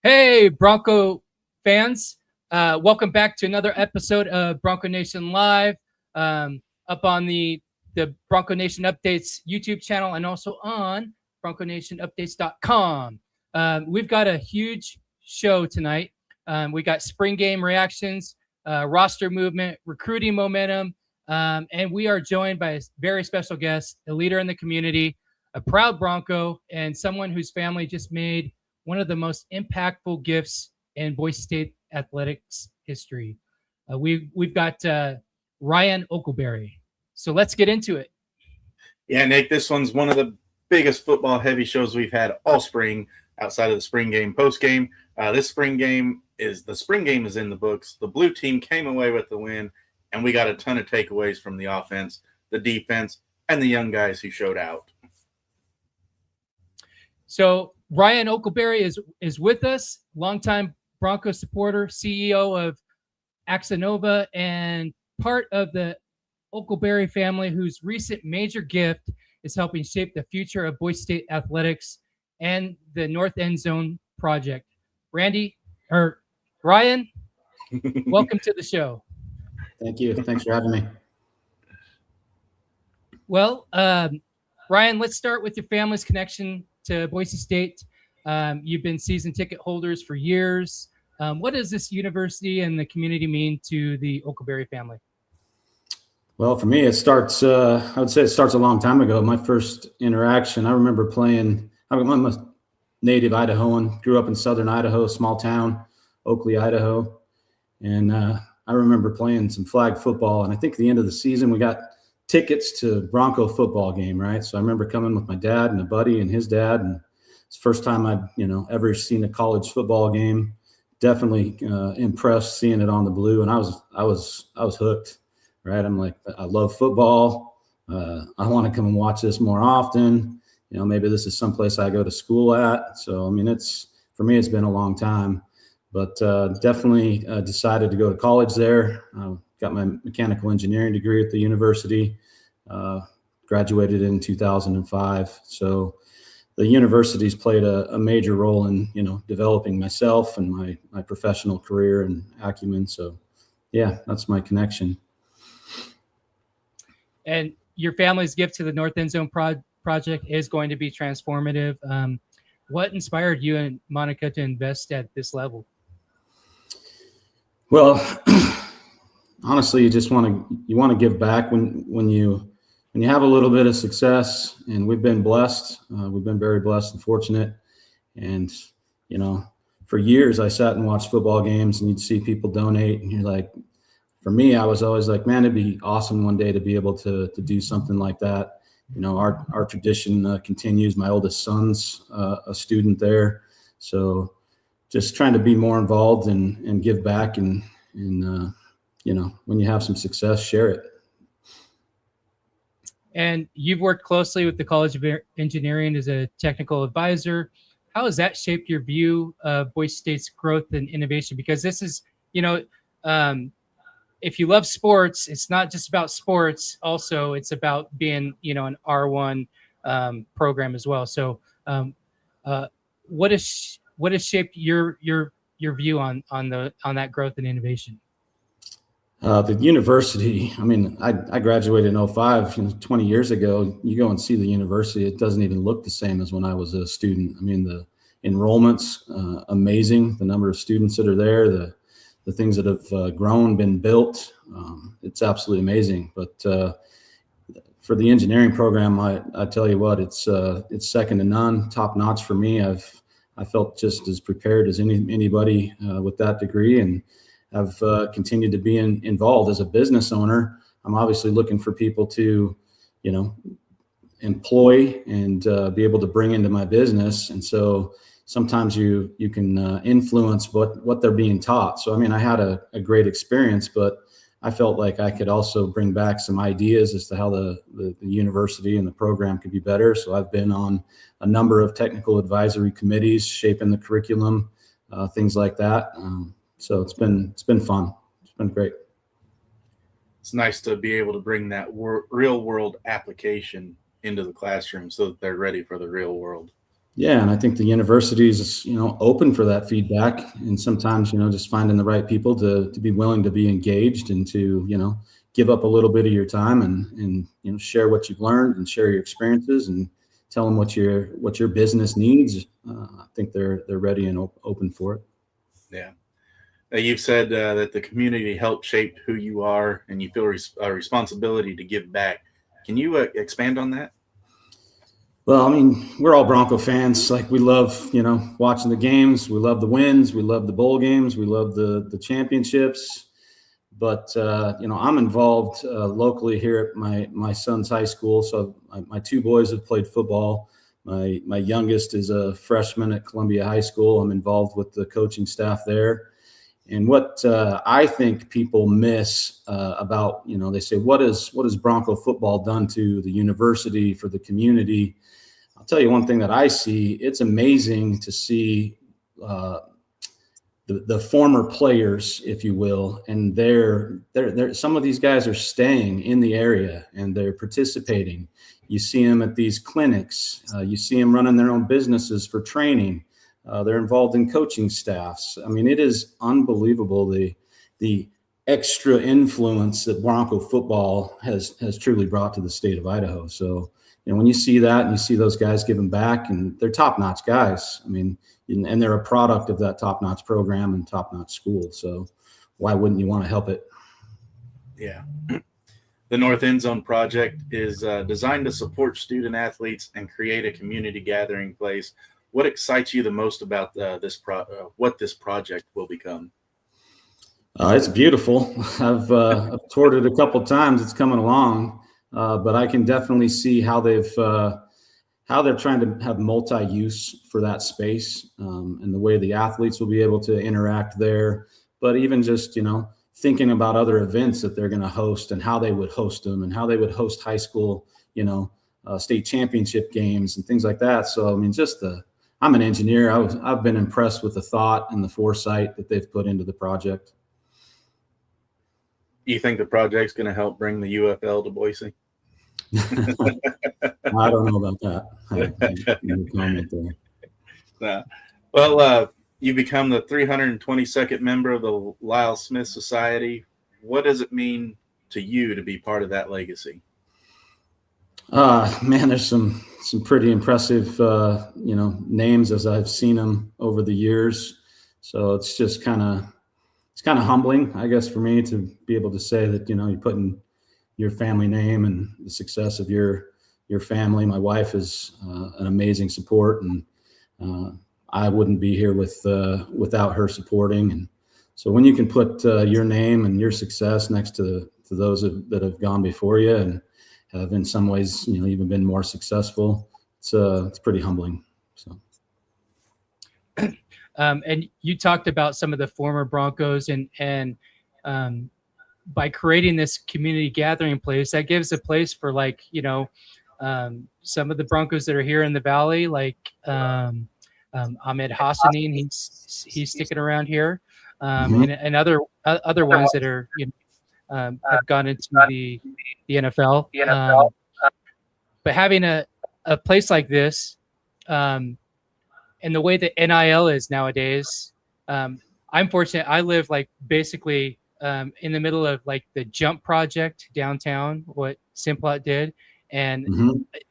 Hey, Bronco fans. Welcome back to another episode of Bronco Nation Live, up on the Bronco Nation Updates YouTube channel and also on BroncoNationUpdates.com. We've got a huge show tonight. We got spring game reactions, roster movement, recruiting momentum, and we are joined by a very special guest, a leader in the community, a proud Bronco, and someone whose family just made one of the most impactful gifts in Boise State athletics history. We've got Ryan Oakleberry. So let's get into it. Yeah, Nick, this one's one of the biggest football heavy shows we've had all spring outside of the spring game post game. The spring game is in the books. The blue team came away with the win, and we got a ton of takeaways from the offense, the defense, and the young guys who showed out. So Ryan Oakleberry is with us, longtime Bronco supporter, CEO of Axanova, and part of the Oakleberry family whose recent major gift is helping shape the future of Boise State athletics and the North End Zone project. Ryan, welcome to the show. Thank you. Thanks for having me. Well, Ryan, let's start with your family's connection to Boise State. You've been season ticket holders for years. What does this university and the community mean to the Oakleberry family? Well, for me, I would say it starts a long time ago. My first interaction, I remember playing, I'm a native Idahoan, grew up in southern Idaho, small town, Oakley, Idaho. And I remember playing some flag football. And I think at the end of the season, we got tickets to Bronco football game, right? So I remember coming with my dad and a buddy and his dad. And it's the first time I'd, ever seen a college football game. Definitely impressed seeing it on the blue. And I was hooked. Right. I'm like, I love football. I want to come and watch this more often. Maybe this is someplace I go to school at. So, for me, it's been a long time, but definitely decided to go to college there. Got my mechanical engineering degree at the university, graduated in 2005. So the university's played a major role in, developing myself and my professional career and acumen. So yeah, that's my connection. And your family's gift to the North End Zone project is going to be transformative. What inspired you and Monica to invest at this level? Well, honestly, you want to give back when you have a little bit of success, and we've been blessed. We've been very blessed and fortunate. And for years I sat and watched football games, and you'd see people donate, and you're like, for me, I was always like, man, it'd be awesome one day to be able to do something like that. Our tradition continues. My oldest son's a student there. So just trying to be more involved and give back and when you have some success, share it. And you've worked closely with the College of Engineering as a technical advisor. How has that shaped your view of Boise State's growth and innovation? Because this is, if you love sports, it's not just about sports. Also, it's about being, an R1 program as well. So, what has shaped your view on that growth and innovation? The university. I graduated in 05. 20 years ago, you go and see the university. It doesn't even look the same as when I was a student. The enrollment's amazing. The number of students that are there, the things that have been built, it's absolutely amazing. But for the engineering program, I tell you what, it's second to none, top notch for me. I felt just as prepared as anybody with that degree, and I've continued to be involved as a business owner. I'm obviously looking for people to, employ and be able to bring into my business, and so sometimes you can influence what they're being taught. So, I had a great experience, but I felt like I could also bring back some ideas as to how the university and the program could be better. So I've been on a number of technical advisory committees, shaping the curriculum, things like that. So it's been fun. It's been great. It's nice to be able to bring that real world application into the classroom so that they're ready for the real world. Yeah, and I think the university is, open for that feedback, and sometimes, just finding the right people to be willing to be engaged and to, give up a little bit of your time and share what you've learned and share your experiences and tell them what your business needs. I think they're ready and open for it. Yeah. You've said that the community helped shape who you are, and you feel a responsibility to give back. Can you expand on that? Well, I mean, we're all Bronco fans. Like, we love, watching the games. We love the wins. We love the bowl games. We love the championships. But, I'm involved locally here at my son's high school. So my two boys have played football. My youngest is a freshman at Columbia High School. I'm involved with the coaching staff there. And what I think people miss about, they say, what has Bronco football done to the university, for the community? I'll tell you one thing that I see. It's amazing to see the former players, if you will, and they're some of these guys are staying in the area and they're participating. You see them at these clinics. You see them running their own businesses for training. They're involved in coaching staffs. I mean, it is unbelievable the extra influence that Bronco football has truly brought to the state of Idaho. So, when you see that and you see those guys giving back, and they're top-notch guys, I mean, and they're a product of that top-notch program and top-notch school. So why wouldn't you want to help it? Yeah. The North End Zone project is designed to support student athletes and create a community gathering place. What excites you the most about what this project will become? It's beautiful. I've toured it a couple times. It's coming along, but I can definitely see how they're trying to have multi-use for that space, and the way the athletes will be able to interact there. But even just thinking about other events that they're going to host and how they would host them and how they would host high school, state championship games and things like that. So I mean, I'm an engineer. I've been impressed with the thought and the foresight that they've put into the project. You think the project's going to help bring the UFL to Boise? I don't know about that. I can't comment there. Well, you become the 322nd member of the Lyle Smith Society. What does it mean to you to be part of that legacy? Man, there's some pretty impressive, names as I've seen them over the years. So it's just kind of humbling, I guess, for me to be able to say that, you're putting your family name and the success of your family. My wife is an amazing support, and I wouldn't be here without her supporting. And so when you can put your name and your success next to those that have gone before you and have in some ways, even been more successful, it's pretty humbling. So. And you talked about some of the former Broncos and by creating this community gathering place, that gives a place for some of the Broncos that are here in the Valley, like Ahmed Hassanin, he's sticking around here, and other ones that are have gone into the NFL. But having a place like this, and the way that NIL is nowadays, I'm fortunate. I live basically in the middle of the Jump Project downtown, what Simplot did. And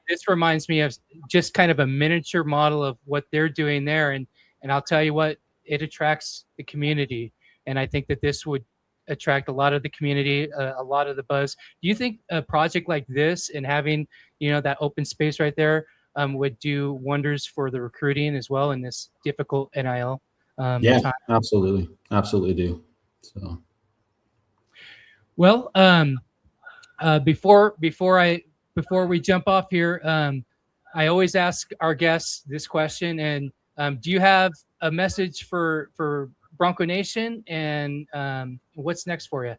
this reminds me of just kind of a miniature model of what they're doing there. And I'll tell you what, it attracts the community. And I think that this would attract a lot of the community, a lot of the buzz. Do you think a project like this and having, that open space right there would do wonders for the recruiting as well in this difficult NIL yeah, time? Absolutely do. So. Well, before we jump off here, I always ask our guests this question. And do you have a message for Bronco Nation? And what's next for you?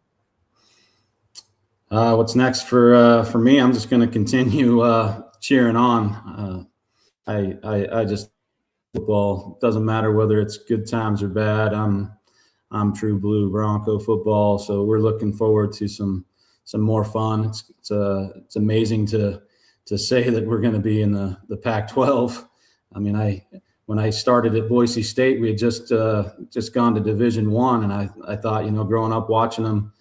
What's next for me? I'm just going to continue cheering on. I just football. Doesn't matter whether it's good times or bad. I'm true blue Bronco football. So we're looking forward to some more fun. It's amazing to say that we're going to be in the Pac-12 I mean, when I started at Boise State, we had just gone to Division I, and I thought, growing up watching them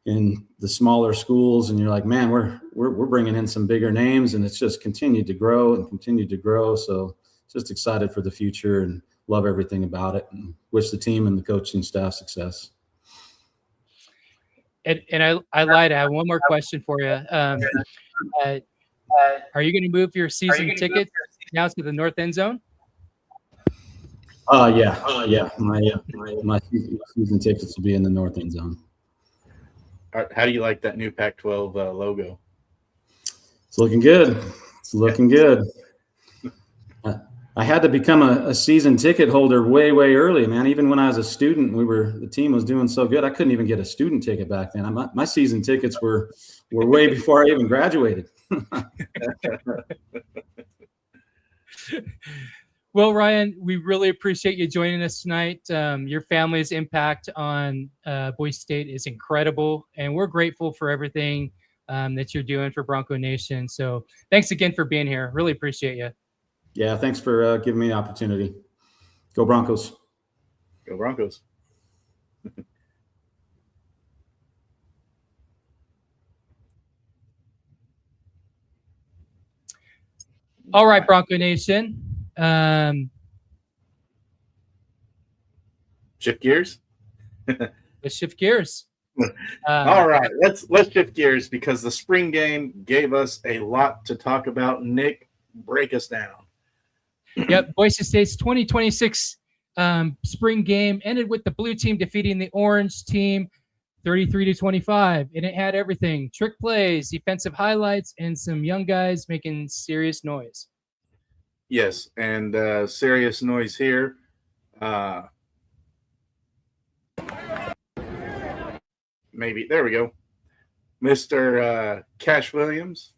in the smaller schools, and you're like, man, we're bringing in some bigger names, and it's just continued to grow and continued to grow. So just excited for the future and love everything about it, and wish the team and the coaching staff success. And I lied. I have one more question for you. Are you going to move your season tickets now to the north end zone? Yeah. My season tickets will be in the north end zone. How do you like that new Pac-12 logo? It's looking good. I had to become a season ticket holder way early, man. Even when I was a student, the team was doing so good, I couldn't even get a student ticket back then. My season tickets were way before I even graduated. Well, Ryan, we really appreciate you joining us tonight. Your family's impact on Boise State is incredible, and we're grateful for everything that you're doing for Bronco Nation. So thanks again for being here. Really appreciate you. Yeah, thanks for giving me the opportunity. Go Broncos. Go Broncos. All right, Bronco Nation. Shift gears. Let's shift gears. All right, let's shift gears, because the spring game gave us a lot to talk about. Nick, break us down. Yep, Boise State's 2026 spring game ended with the blue team defeating the orange team 33-25, and it had everything: trick plays, defensive highlights, and some young guys making serious noise. Yes, and serious noise here. Maybe there we go. Mr. Cash Williams,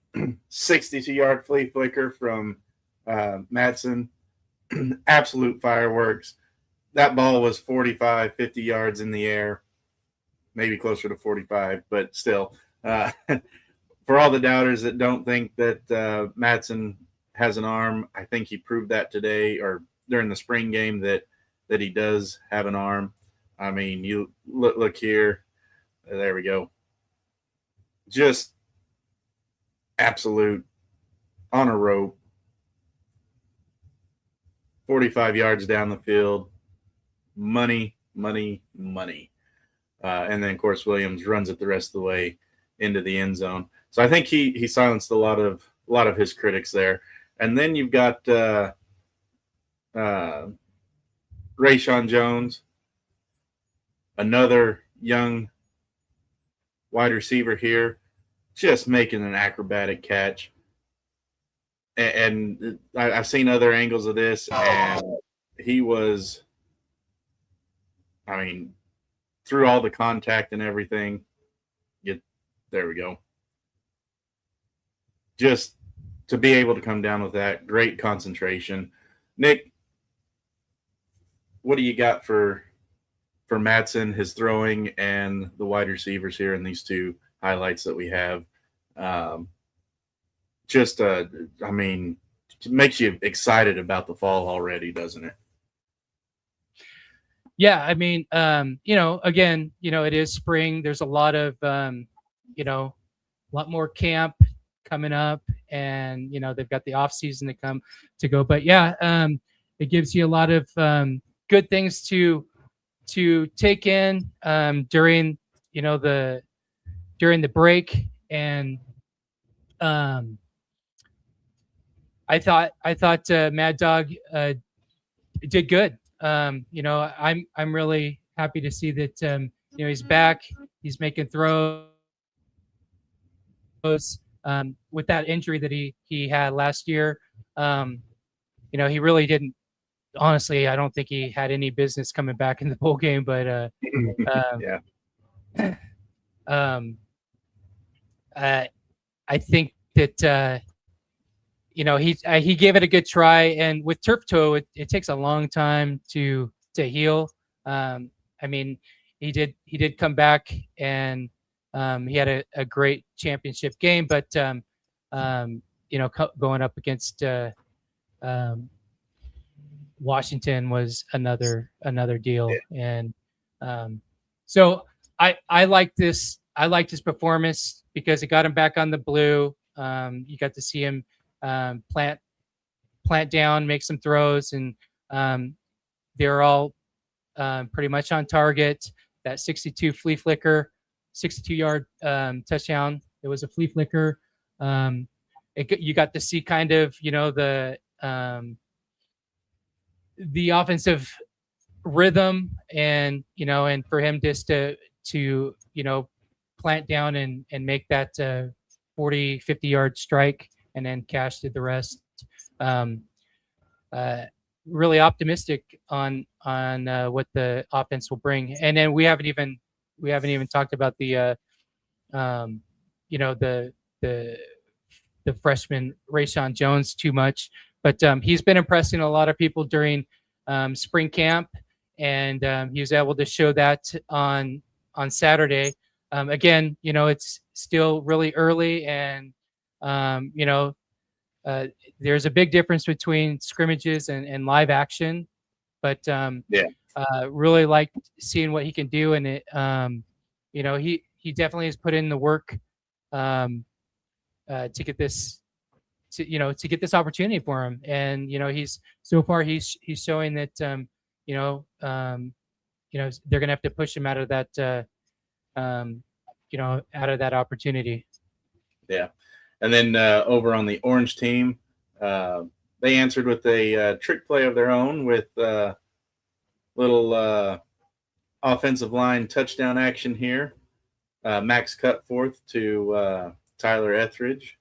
62-yard flea flicker from Madsen. Absolute fireworks. That ball was 45, 50 yards in the air, maybe closer to 45, but still. For all the doubters that don't think that Madsen has an arm, I think he proved that today, or during the spring game, that he does have an arm. I mean, you look here. There we go. Just absolute on a rope. 45 yards down the field. Money. And then, of course, Williams runs it the rest of the way into the end zone. So I think he silenced a lot of his critics there. And then you've got Rayshawn Jones, another young wide receiver here, just making an acrobatic catch. And I've seen other angles of this, and he was, I mean, through all the contact and everything, there we go. Just to be able to come down with that, great concentration. Nick, what do you got for Madsen, his throwing, and the wide receivers here in these two highlights that we have? I mean, it makes you excited about the fall already, doesn't it? Yeah, I mean, again, it is spring. There's a lot of, a lot more camp coming up, and they've got the off season to go. But yeah, it gives you a lot of good things to take in during the break, and I thought Mad Dog did good. I'm really happy to see that he's back. He's making throws with that injury that he had last year. He really didn't. Honestly, I don't think he had any business coming back in the bowl game. But yeah. I think that he gave it a good try, and with turf toe, it takes a long time to heal. I mean, he did come back, and he had a great championship game, but going up against Washington was another deal. And so I like this. I liked his performance because it got him back on the blue. You got to see him plant down, make some throws, and they're all pretty much on target. That 62 flea flicker, 62-yard touchdown. It was a flea flicker. You got to see kind of, the offensive rhythm, and and for him just to plant down and make that 40, 50-yard strike, and then Cash did the rest. Really optimistic on what the offense will bring. And then we haven't even talked about the freshman Rayshawn Jones too much, but he's been impressing a lot of people during spring camp, and he was able to show that on Saturday. Again, it's still really early, and there's a big difference between scrimmages and live action, but really like seeing what he can do. And it, he definitely has put in the work to get this, to get this opportunity for him. And he's showing that they're gonna have to push him out of that out of that opportunity. Yeah. And then over on the Orange team, they answered with a trick play of their own with little offensive line touchdown action here. Max Cutforth to Tyler Etheridge.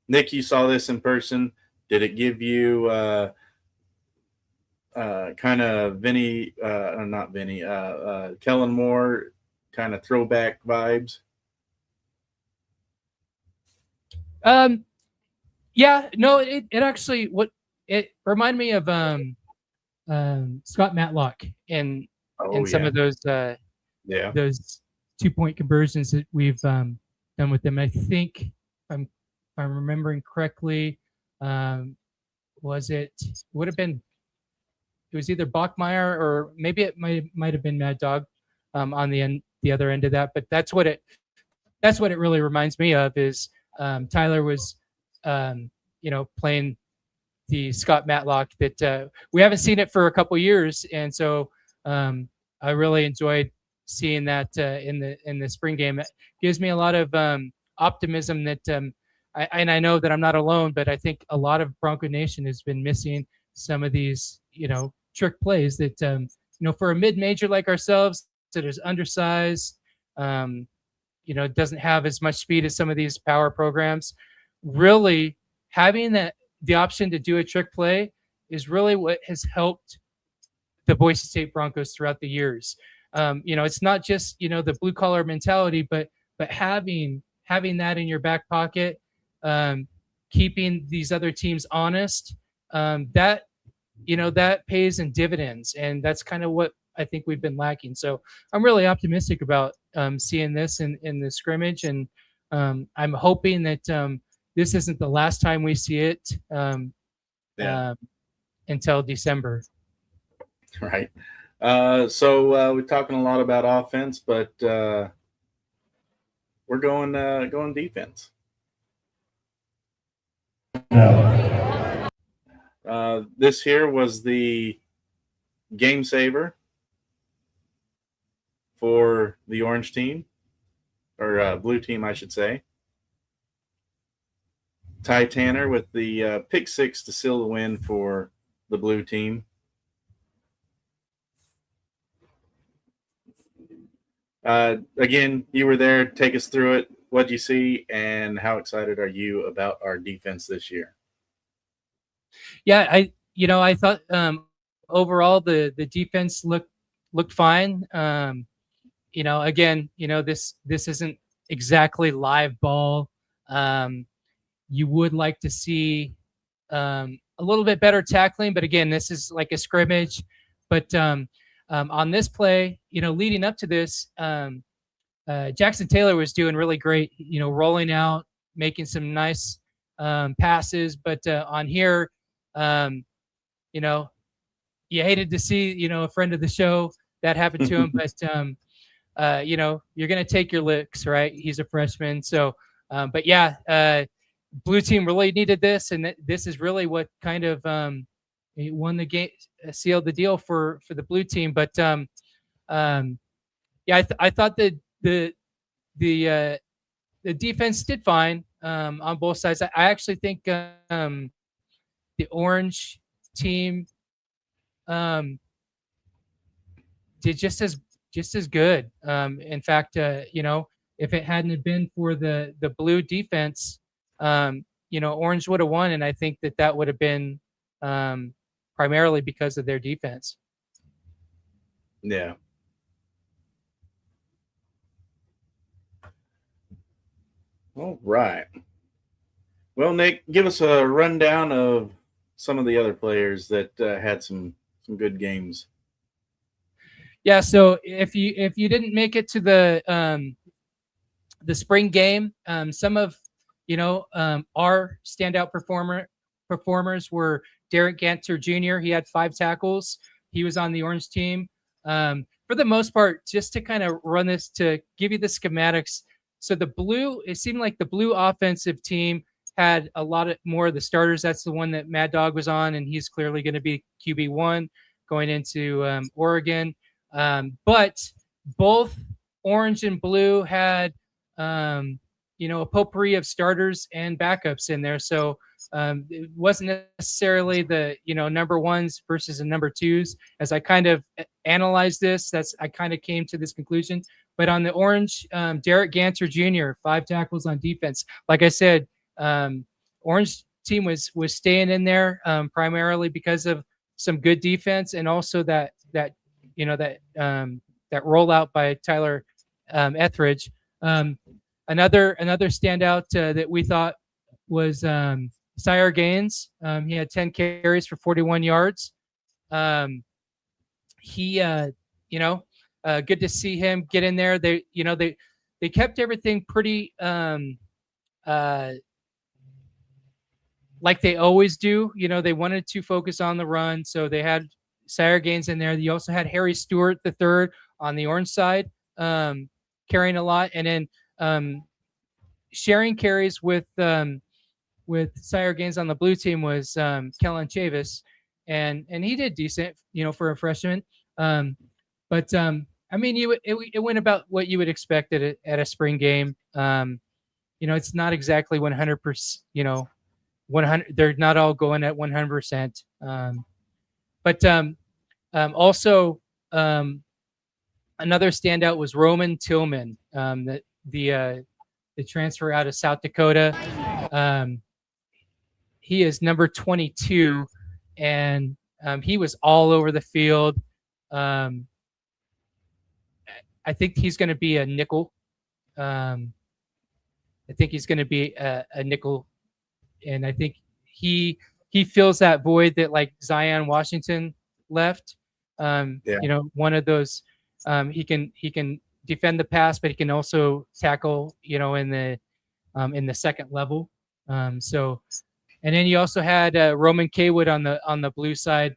Nick, you saw this in person. Did it give you kind of Kellen Moore kind of throwback vibes? Yeah, no, it actually, it reminded me of Scott Matlock in some of those those 2-point conversions that we've done with them. I think if I'm remembering correctly, it was either Bachmeyer, or maybe it might have been Mad Dog on the other end of that. But that's what it really reminds me of, is Tyler was playing the Scott Matlock that we haven't seen it for a couple years, and so I really enjoyed seeing that in the spring game. It gives me a lot of optimism that I know that I'm not alone, but I think a lot of Bronco Nation has been missing some of these trick plays that for a mid-major like ourselves that is undersized, doesn't have as much speed as some of these power programs. Really having the option to do a trick play is really what has helped the Boise State Broncos throughout the years. It's not just the blue collar mentality, but having that in your back pocket, keeping these other teams honest, that pays in dividends, and that's kind of what I think we've been lacking. So I'm really optimistic about seeing this in the scrimmage, and I'm hoping that this isn't the last time we see it until December. Right. So we're talking a lot about offense, but we're going defense. This here was the game saver for the orange team, or blue team, I should say. Ty Tanner with the pick six to seal the win for the blue team. Again, you were there. Take us through it. What'd you see, and how excited are you about our defense this year? Yeah, I thought overall the defense looked fine. Again, this isn't exactly live ball. You would like to see a little bit better tackling, but again, this is like a scrimmage. But on this play, leading up to this, Jackson Taylor was doing really great, rolling out, making some nice passes. But on here, you know, you hated to see, you know, a friend of the show that happened to him, but you know, you're gonna take your licks, right? He's a freshman, so but yeah, blue team really needed this, and this is really what kind of won the game, sealed the deal for the blue team. But yeah, I thought that the defense did fine on both sides. I actually think the orange team did just as good. In fact, you know, if it hadn't have been for the blue defense, you know, orange would have won, and I think that would have been primarily because of their defense. Yeah. All right. Well, Nick, give us a rundown of some of the other players that had some good games. Yeah. So if you didn't make it to the spring game, some of, you know, our standout performers were Derek Ganter Jr. He had 5 tackles. He was on the orange team. For the most part, just to kind of run this to give you the schematics. So it seemed like the blue offensive team had a lot of more of the starters. That's the one that Mad Dog was on, and he's clearly going to be QB1 going into Oregon. But both orange and blue had, you know, a potpourri of starters and backups in there. So it wasn't necessarily the, you know, number ones versus the number twos. As I kind of analyzed this, I kind of came to this conclusion. But on the orange, Derek Ganter Jr., 5 tackles on defense. Like I said, orange team was staying in there primarily because of some good defense, and also that you know, that rollout by Tyler Etheridge. Another standout that we thought was Sire Gaines. He had 10 carries for 41 yards. He, you know, good to see him get in there. They, you know, they kept everything pretty like they always do. You know, they wanted to focus on the run, so they had Sire Gaines in there. You also had Harry Stewart III on the orange side, carrying a lot, and then sharing carries with Sire Gaines on the blue team was Kellen Chavis, and he did decent, you know, for a freshman. But I mean, it went about what you would expect at a spring game. You know, it's not exactly 100%. You know, 100. They're not all going at 100%. But also another standout was Roman Tillman, the transfer out of South Dakota. He is number 22, and he was all over the field. I think he's going to be a nickel. I think he's going to be a nickel, and I think he fills that void that like Zion Washington left. You know, one of those. He can defend the pass, but he can also tackle, you know, in the second level. So, and then you also had Roman Kaywood on the blue side.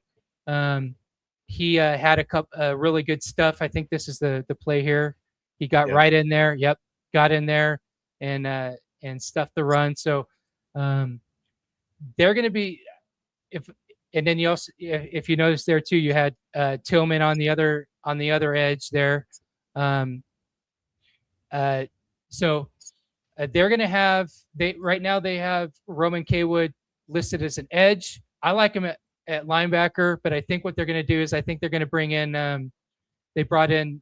He had a couple really good stuff. I think this is the play here. He got right in there. Yep, got in there and stuffed the run. So they're going to be and then you also, if you notice there too, you had Tillman on the other edge there. So they're going to have right now they have Roman Kaywood listed as an edge. I like him at linebacker, but I think what they're going to do is I think they're going to bring in they brought in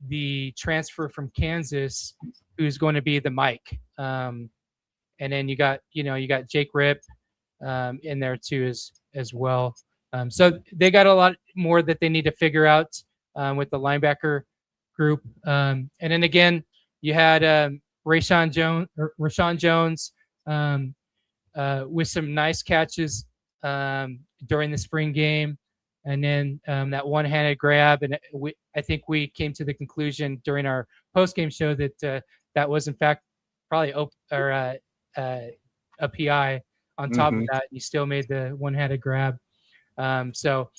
the transfer from Kansas who's going to be the Mike. And then you got Jake Ripp in there too as well. So they got a lot more that they need to figure out with the linebacker group. And then again, you had Rashawn Jones with some nice catches during the spring game, and then that one-handed grab. And I think we came to the conclusion during our post-game show that that was in fact probably a PI. On top of that, he still made the one-handed grab. So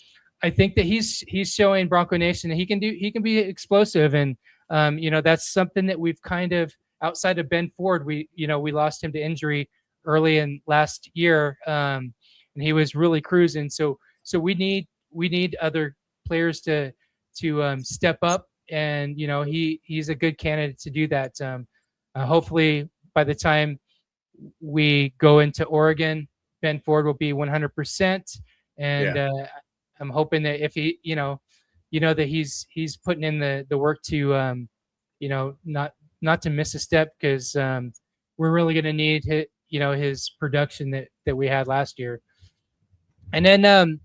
I think that he's showing Bronco Nation that he can be explosive, and that's something that we've kind of, outside of Ben Ford, we lost him to injury early in last year, and he was really cruising. So we need other players to step up, and he's a good candidate to do that. Hopefully, by the time we go into Oregon, Ben Ford will be 100%, and I'm hoping that if he, that he's putting in the work to, not to miss a step, because we're really going to need his production that we had last year. And then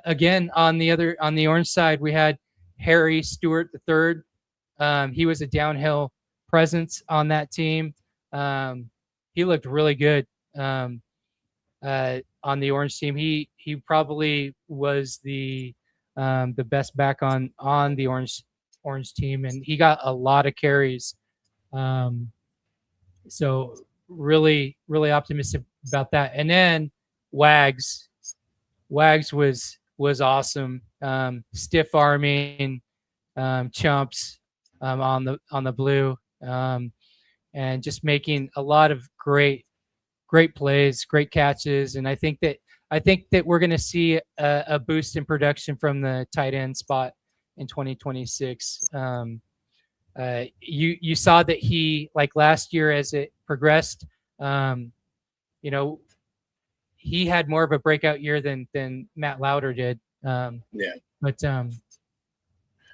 again, on the orange side, we had Harry Stewart III. He was a downhill presence on that team. He looked really good on the orange team. He probably was the best back on the orange team, and he got a lot of carries. So really optimistic about that. And then Wags was awesome. Stiff arming chumps on the blue, and just making a lot of great plays, great catches. And I think that we're going to see a boost in production from the tight end spot in 2026. You saw that he, like last year as it progressed, he had more of a breakout year than Matt Lauder did.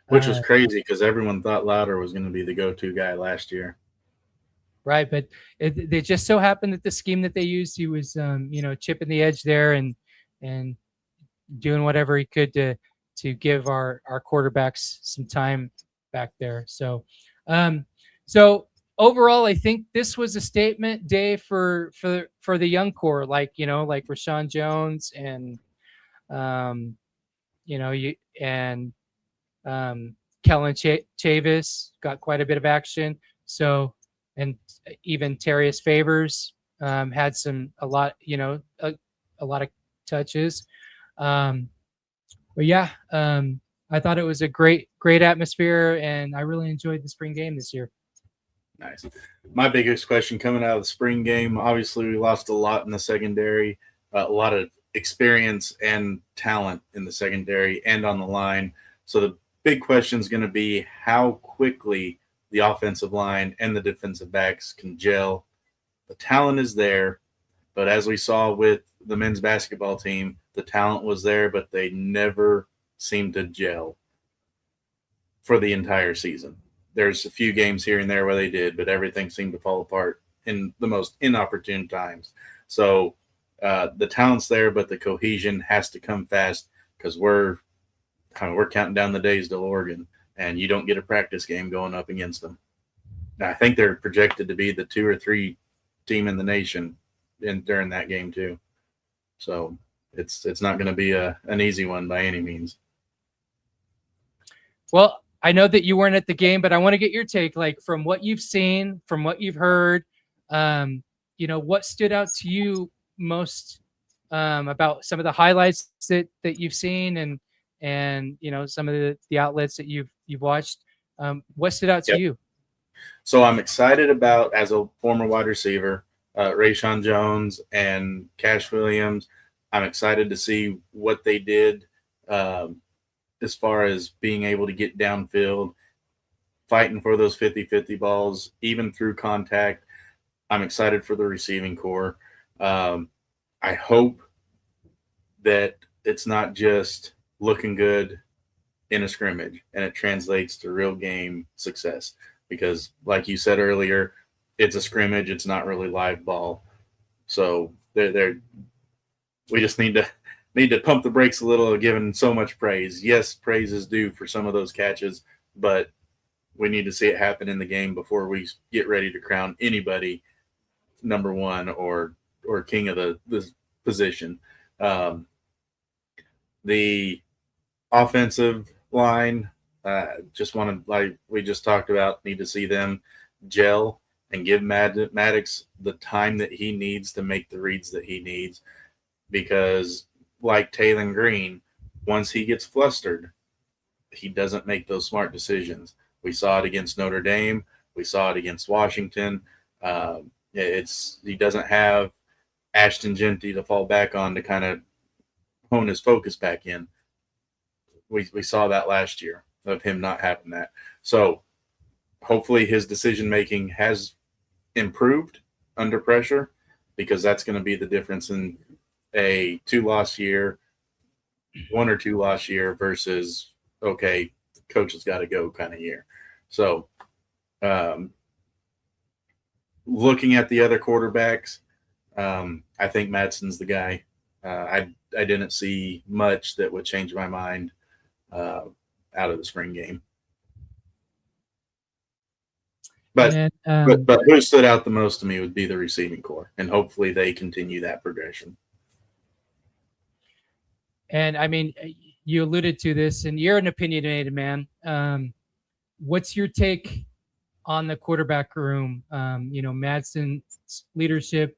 Which was crazy, because everyone thought Lauder was going to be the go-to guy last year. Right, but it just so happened that the scheme that they used, he was chipping the edge there and doing whatever he could to give our quarterbacks some time back there. So overall, I think this was a statement day for the young core, like Rashawn Jones and Kellen Chavis got quite a bit of action. So, and even Terrius Favors had a lot of touches. But yeah, I thought it was a great atmosphere, and I really enjoyed the spring game this year. Nice. My biggest question coming out of the spring game, obviously we lost a lot in the secondary, a lot of experience and talent in the secondary and on the line. So the big question is going to be how quickly the offensive line and the defensive backs can gel. The talent is there, but as we saw with the men's basketball team, the talent was there, but they never seemed to gel for the entire season. There's a few games here and there where they did, but everything seemed to fall apart in the most inopportune times. So the talent's there, but the cohesion has to come fast, because we're counting down the days to Oregon, and you don't get a practice game going up against them. Now, I think they're projected to be the 2 or 3 team in the nation during that game too. So it's not going to be an easy one by any means. Well, I know that you weren't at the game, but I want to get your take, like from what you've seen, from what you've heard, what stood out to you most about some of the highlights that you've seen, and some of the outlets that you've watched. What stood out to you? So I'm excited about, as a former wide receiver, Rashawn Jones and Cash Williams. I'm excited to see what they did as far as being able to get downfield, fighting for those 50-50 balls, even through contact. I'm excited for the receiving core. I hope that it's not just looking good in a scrimmage and it translates to real game success, because like you said earlier, it's a scrimmage. It's not really live ball. So we just need to pump the brakes a little, given so much praise. Yes, praise is due for some of those catches, but we need to see it happen in the game before we get ready to crown anybody number one or king of the position. The offensive line, like we just talked about, need to see them gel and give Maddox the time that he needs to make the reads that he needs, because like Taylor Green, once he gets flustered, he doesn't make those smart decisions. We saw it against Notre Dame. We saw it against Washington. He doesn't have Ashton Genty to fall back on to kind of hone his focus back in. We saw that last year of him not having that. So hopefully his decision-making has improved under pressure, because that's going to be the difference in a 2-loss year, 1 or 2 loss year versus, okay, coach has got to go kind of year. So looking at the other quarterbacks, I think Madsen's the guy. I didn't see much that would change my mind out of the spring game. But who stood out the most to me would be the receiving core, and hopefully they continue that progression. And I mean, you alluded to this, and you're an opinionated man. What's your take on the quarterback room? Madsen's leadership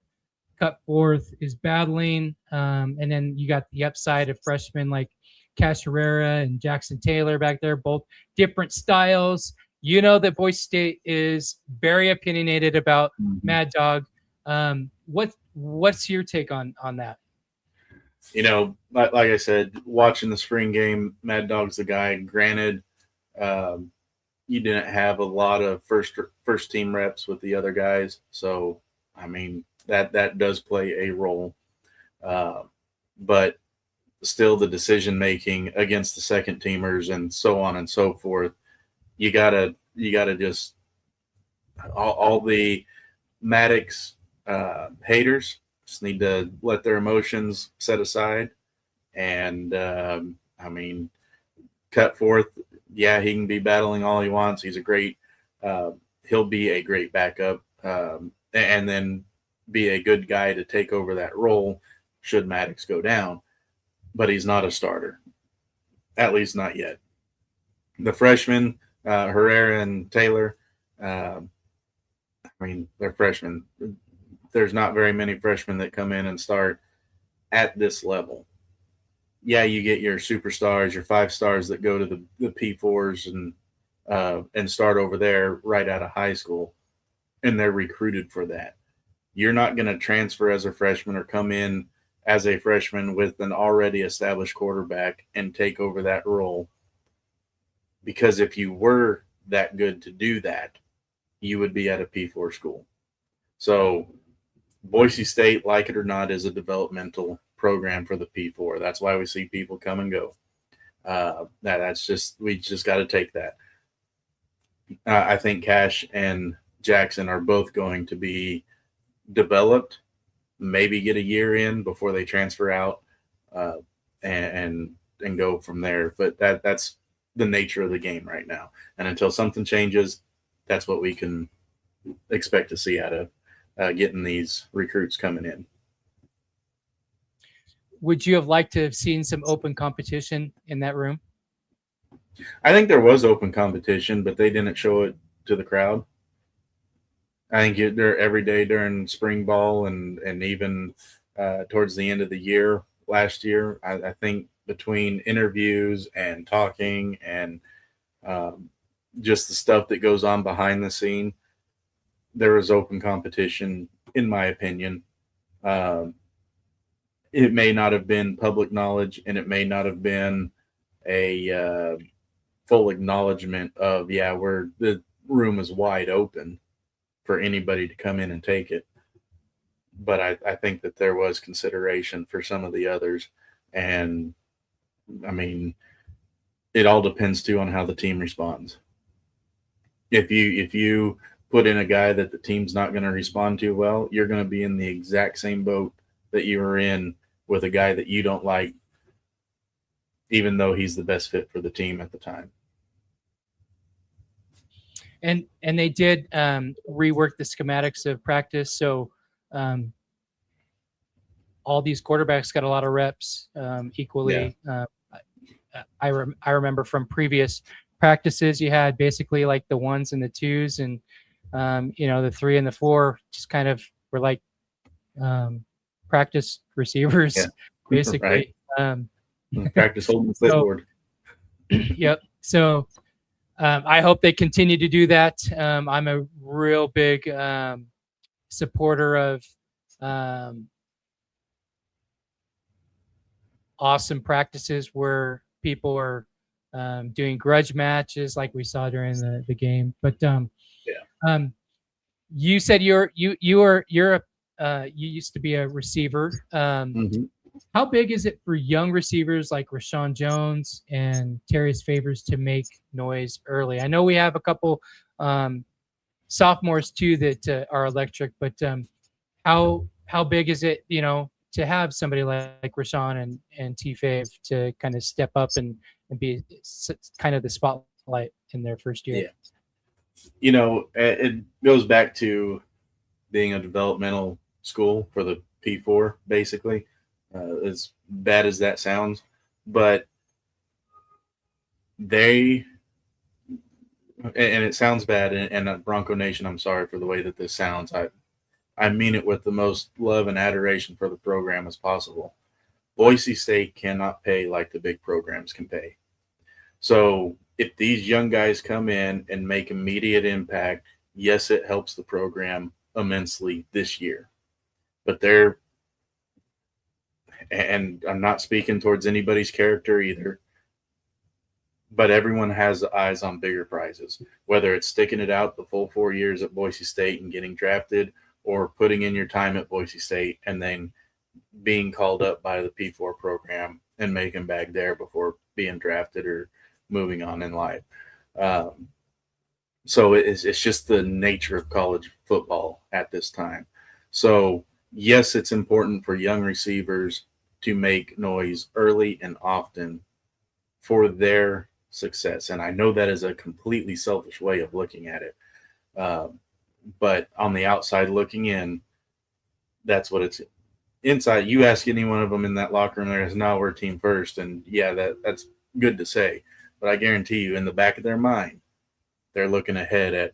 cut forth is battling, and then you got the upside of freshmen like Cash Herrera and Jackson Taylor back there, both different styles. You know that Boise State is very opinionated about Mad Dog. What's your take on that? Like I said, watching the spring game, Mad Dog's the guy. Granted, you didn't have a lot of first team reps with the other guys, so I mean that does play a role. But still, the decision making against the second teamers and so on and so forth, you gotta just all the Maddox haters just need to let their emotions set aside, and cut forth. Yeah, he can be battling all he wants. He's a great. He'll be a great backup, and then be a good guy to take over that role should Maddox go down. But he's not a starter, at least not yet. The freshmen, Herrera and Taylor, they're freshmen. There's not very many freshmen that come in and start at this level. Yeah, you get your superstars, your 5 stars that go to the P4s and start over there right out of high school, and they're recruited for that. You're not going to transfer as a freshman or come in as a freshman with an already established quarterback and take over that role, because if you were that good to do that, you would be at a P4 school. So Boise State, like it or not, is a developmental program for the P4. That's why we see people come and go. We just got to take that. I think Cash and Jackson are both going to be developed, maybe get a year in before they transfer out, and go from there. But that's the nature of the game right now. And until something changes, that's what we can expect to see out of getting these recruits coming in. Would you have liked to have seen some open competition in that room? I think there was open competition, but they didn't show it to the crowd. I think they're every day during spring ball and even towards the end of the year last year. I think between interviews and talking and just the stuff that goes on behind the scene, there was open competition, in my opinion. It may not have been public knowledge, and it may not have been a full acknowledgement of, the room is wide open for anybody to come in and take it. But I think that there was consideration for some of the others. And I mean, it all depends too on how the team responds. If you put in a guy that the team's not going to respond to well, you're going to be in the exact same boat that you were in with a guy that you don't like, even though he's the best fit for the team at the time. And they did rework the schematics of practice, so all these quarterbacks got a lot of reps equally. Yeah. I remember from previous practices, you had basically like the 1s and the 2s, and the 3 and the 4 just kind of were like practice receivers, basically. Right. Practice holding the clipboard. Yep. So I hope they continue to do that. I'm a real big supporter of awesome practices where people are doing grudge matches like we saw during the game. But you said you used to be a receiver. How big is it for young receivers like Rashawn Jones and Terrius Favors to make noise early? I know we have a couple sophomores too that are electric, but how big is it, to have somebody like Rashawn and T-Fave to kind of step up and be kind of the spotlight in their first year? Yeah. It goes back to being a developmental school for the P4, basically. As bad as that sounds, but and it sounds bad, and Bronco Nation, I'm sorry for the way that this sounds. I mean it with the most love and adoration for the program as possible. Boise State cannot pay like the big programs can pay. So if these young guys come in and make immediate impact, yes, it helps the program immensely this year. But and I'm not speaking towards anybody's character either, but everyone has eyes on bigger prizes, whether it's sticking it out the full 4 years at Boise State and getting drafted, or putting in your time at Boise State and then being called up by the P4 program and making bag there before being drafted or moving on in life. So it's just the nature of college football at this time. So yes, it's important for young receivers to make noise early and often for their success. And I know that is a completely selfish way of looking at it. But on the outside looking in, that's what it's inside. You ask any one of them in that locker room, there's no, we're team first. And yeah, that's good to say. But I guarantee you in the back of their mind, they're looking ahead at,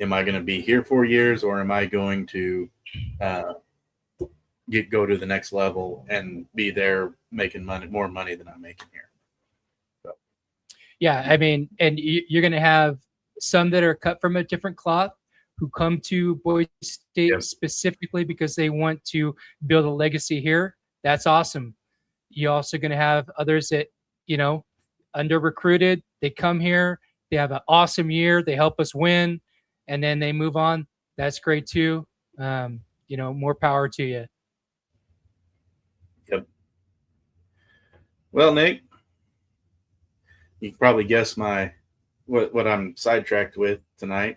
am I going to be here 4 years, or am I going to go to the next level and be there making more money than I'm making here? So. Yeah, I mean, and you're going to have some that are cut from a different cloth who come to Boise State specifically because they want to build a legacy here. That's awesome. You're also going to have others that, under recruited, they come here, they have an awesome year, they help us win, and then they move on. That's great too. More power to you. Yep. Well, Nick, you can probably guess what I'm sidetracked with tonight.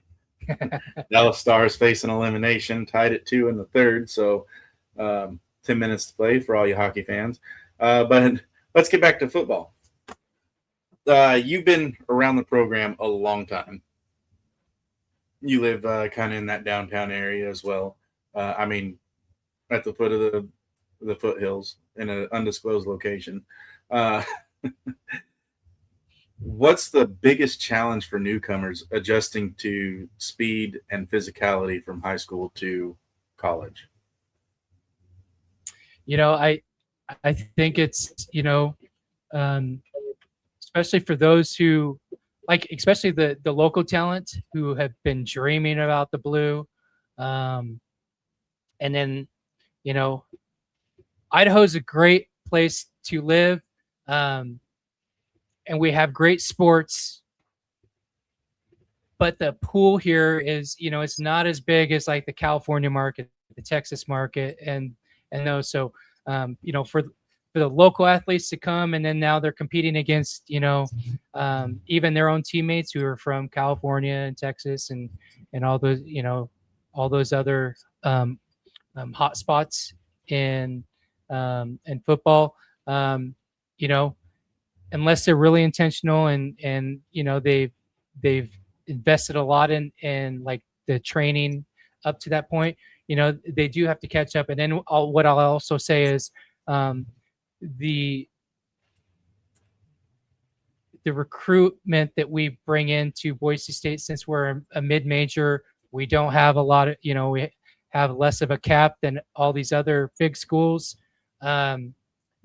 Dallas Stars facing elimination, tied at 2 in the third. So 10 minutes to play for all you hockey fans. But let's get back to football. You've been around the program a long time. You live kind of in that downtown area as well. I mean, at the foot of the foothills in an undisclosed location. What's the biggest challenge for newcomers adjusting to speed and physicality from high school to college? I think it's, especially for those who especially the local talent who have been dreaming about the blue. And then, Idaho's a great place to live. And we have great sports, but the pool here is, it's not as big as like the California market, the Texas market, and those. So, for the local athletes to come, and then now they're competing against, even their own teammates who are from California and Texas and all those, all those other hot spots in football. Unless they're really intentional and they've invested a lot in like the training up to that point, they do have to catch up. And then what I'll also say is the recruitment that we bring into Boise State, since we're a mid-major, we don't have a lot of, we have less of a cap than all these other big schools.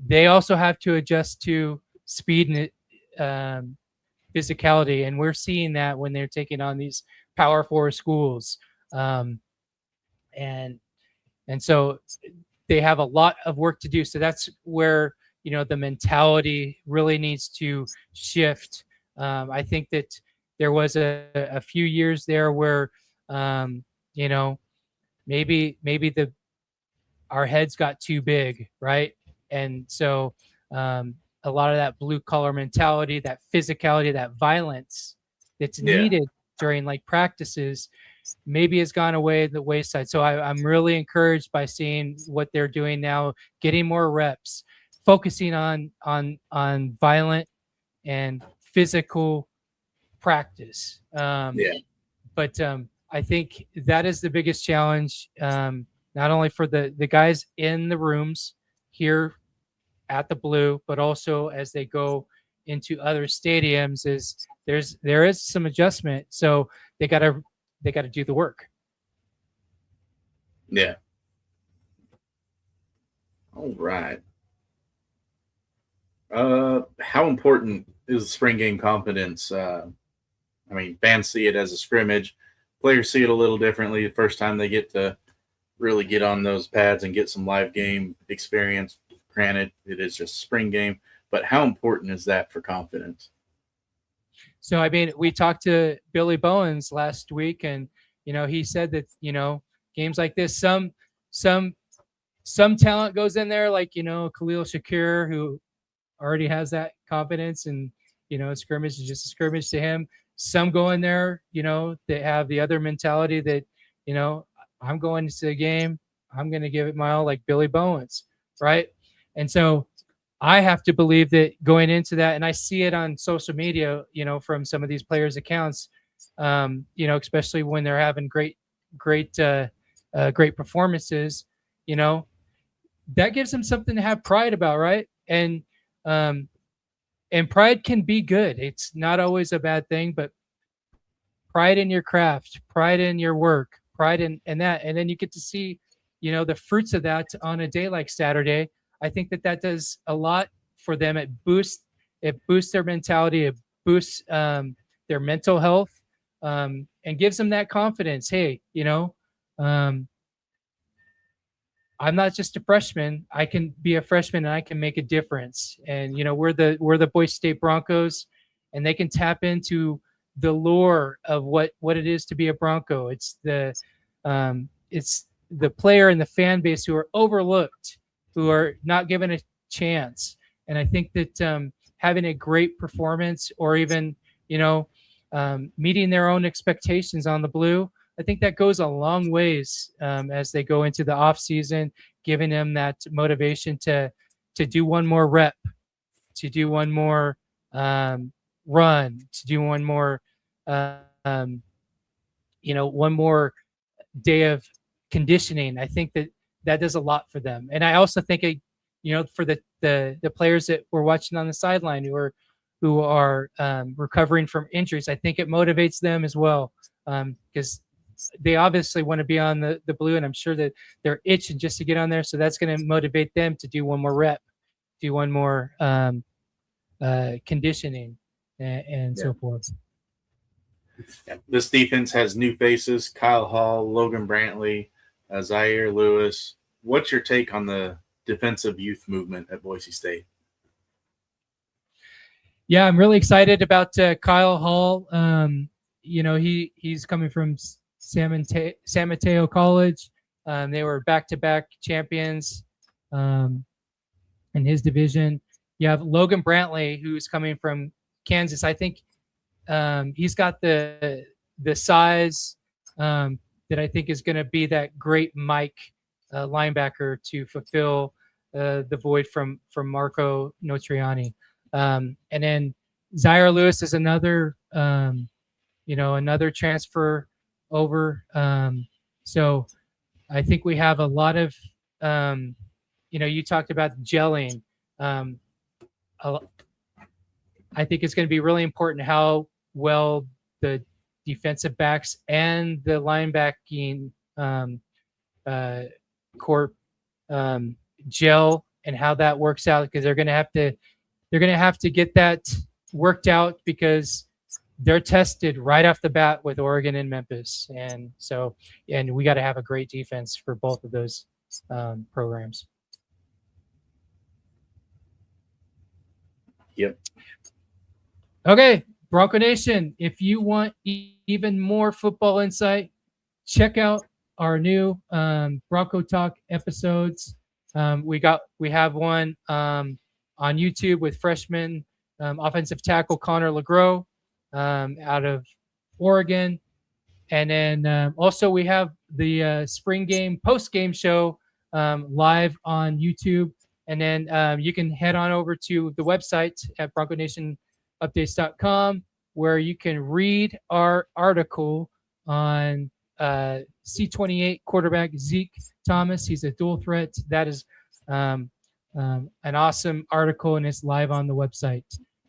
they also have to adjust to speed and physicality, and we're seeing that when they're taking on these Power Four schools, um, and so they have a lot of work to do. So that's where the mentality really needs to shift. I think that there was a few years there where you know maybe our heads got too big, right? And so a lot of that blue collar mentality, that physicality, that violence that's needed during like practices maybe has gone away the wayside. So I'm really encouraged by seeing what they're doing now, getting more reps, focusing on violent and physical practice. But I think that is the biggest challenge, not only for the guys in the rooms here at the Blue, but also as they go into other stadiums. Is there is some adjustment, so they got to do the work. Yeah. All right. How important is spring game confidence? I mean, fans see it as a scrimmage. Players see it a little differently the first time they get to really get on those pads and get some live game experience. Granted, it is just a spring game, but how important is that for confidence? So, I mean, we talked to Billy Bowens last week, and he said that games like this, some talent goes in there, like Khalil Shakir, who already has that confidence, and a scrimmage is just a scrimmage to him. Some go in there, that have the other mentality that I'm going to the game, I'm going to give it my all, like Billy Bowens, right? And so I have to believe that going into that, and I see it on social media, from some of these players' accounts, especially when they're having great performances, that gives them something to have pride about, right? And pride can be good. It's not always a bad thing, but pride in your craft, pride in your work, pride in that, and then you get to see, the fruits of that on a day like Saturday. I think that does a lot for them. It boosts their mentality. It boosts their mental health, and gives them that confidence. Hey, I'm not just a freshman. I can be a freshman and I can make a difference. And we're the Boise State Broncos, and they can tap into the lore of what it is to be a Bronco. It's the player and the fan base who are overlooked, who are not given a chance. And I think that having a great performance, or even meeting their own expectations on the Blue, I think that goes a long ways as they go into the off season, giving them that motivation to do one more rep, to do one more run, to do one more one more day of conditioning. I think that does a lot for them. And I also think for the players that we're watching on the sideline who are recovering from injuries, I think it motivates them as well, because they obviously want to be on the Blue, and I'm sure that they're itching just to get on there. So that's going to motivate them to do one more rep, do one more conditioning, and so forth. Yeah. This defense has new faces: Kyle Hall, Logan Brantley, Zaire Lewis. What's your take on the defensive youth movement at Boise State? Yeah, I'm really excited about Kyle Hall. He's coming from San Mateo College. They were back-to-back champions in his division. You have Logan Brantley, who's coming from Kansas. I think he's got the size that I think is going to be that great Mike linebacker to fulfill the void from Marco Notriani. And then Zaire Lewis is another transfer over. So I think we have a lot of, you talked about gelling. I think it's going to be really important how well the defensive backs and the linebacking corps gel and how that works out, because they're going to have to get that worked out, because they're tested right off the bat with Oregon and Memphis. And we got to have a great defense for both of those programs. Yep. Okay, Bronco Nation, if you want even more football insight, check out our new Bronco Talk episodes. We have one on YouTube with freshman offensive tackle Connor LeGros out of Oregon. And then also we have the spring game post-game show live on YouTube. And then you can head on over to the website at BroncoNationUpdates.com, where you can read our article on C28 quarterback Zeke Thomas. He's a dual threat. That is an awesome article, and it's live on the website.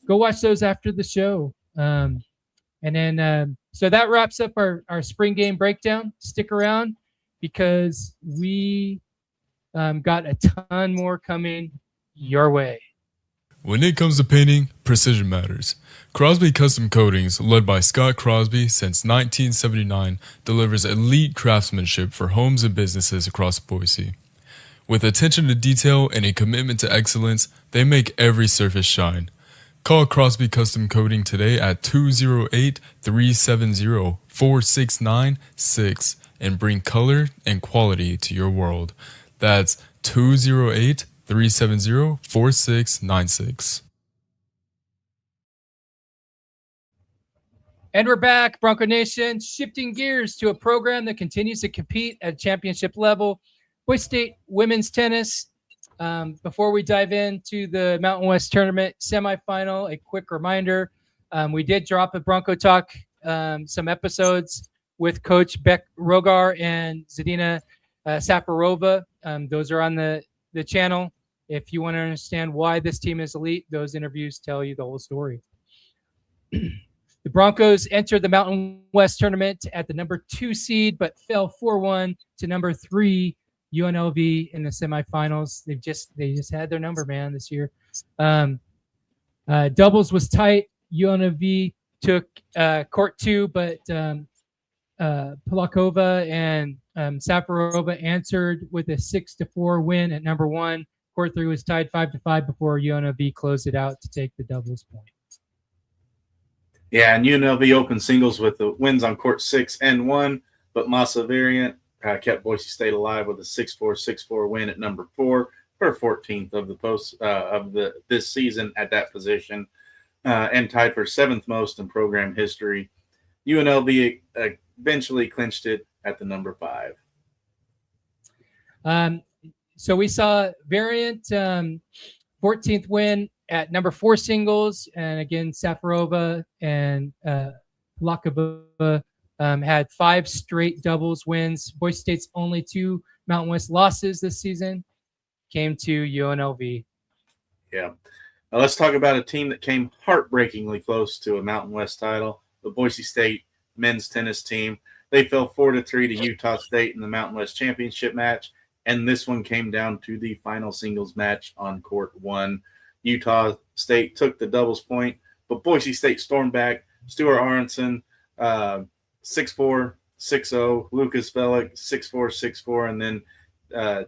Go watch those after the show. And then so that wraps up our spring game breakdown. Stick around, because we got a ton more coming your way. When it comes to painting, precision matters. Crosby Custom Coatings, led by Scott Crosby since 1979, delivers elite craftsmanship for homes and businesses across Boise. With attention to detail and a commitment to excellence, they make every surface shine. Call Crosby Custom Coating today at 208-370-4696 and bring color and quality to your world. That's 208-370-4696. And we're back, Bronco Nation, shifting gears to a program that continues to compete at championship level, Boise State women's tennis. Before we dive into the Mountain West Tournament semifinal, a quick reminder, we did drop a Bronco Talk, some episodes with Coach Beck Rogar and Zadina Saparova. Those are on the channel. If you want to understand why this team is elite, those interviews tell you the whole story. The Broncos entered the Mountain West Tournament at the number 2 seed, but fell 4-1 to number 3 UNLV in the semifinals. They just had their number, man, this year. Doubles was tight. UNLV took court 2, but Polakova and Safarova answered with a 6-4 win at number 1. Court 3 was tied 5-5 before UNLV closed it out to take the doubles point. Yeah, and UNLV opened singles with the wins on court 6 and 1, but Massa Variant kept Boise State alive with a 6-4, 6-4 win at number 4, her 14th of the this season at that position, and tied for 7th most in program history. UNLV eventually clinched it at the number 5. So we saw Variant 14th win at number 4 singles, and again Safarova and Polakova had 5 straight doubles wins. Boise State's only 2 Mountain West losses this season came to UNLV. Yeah. Now let's talk about a team that came heartbreakingly close to a Mountain West title, the Boise State men's tennis team. They fell 4-3 to Utah State in the Mountain West Championship match, and this one came down to the final singles match on court 1. Utah State took the doubles point, but Boise State stormed back. Stuart Aronson, 6-4, 6-0. Lucas Bellick, 6-4, 6-4. And then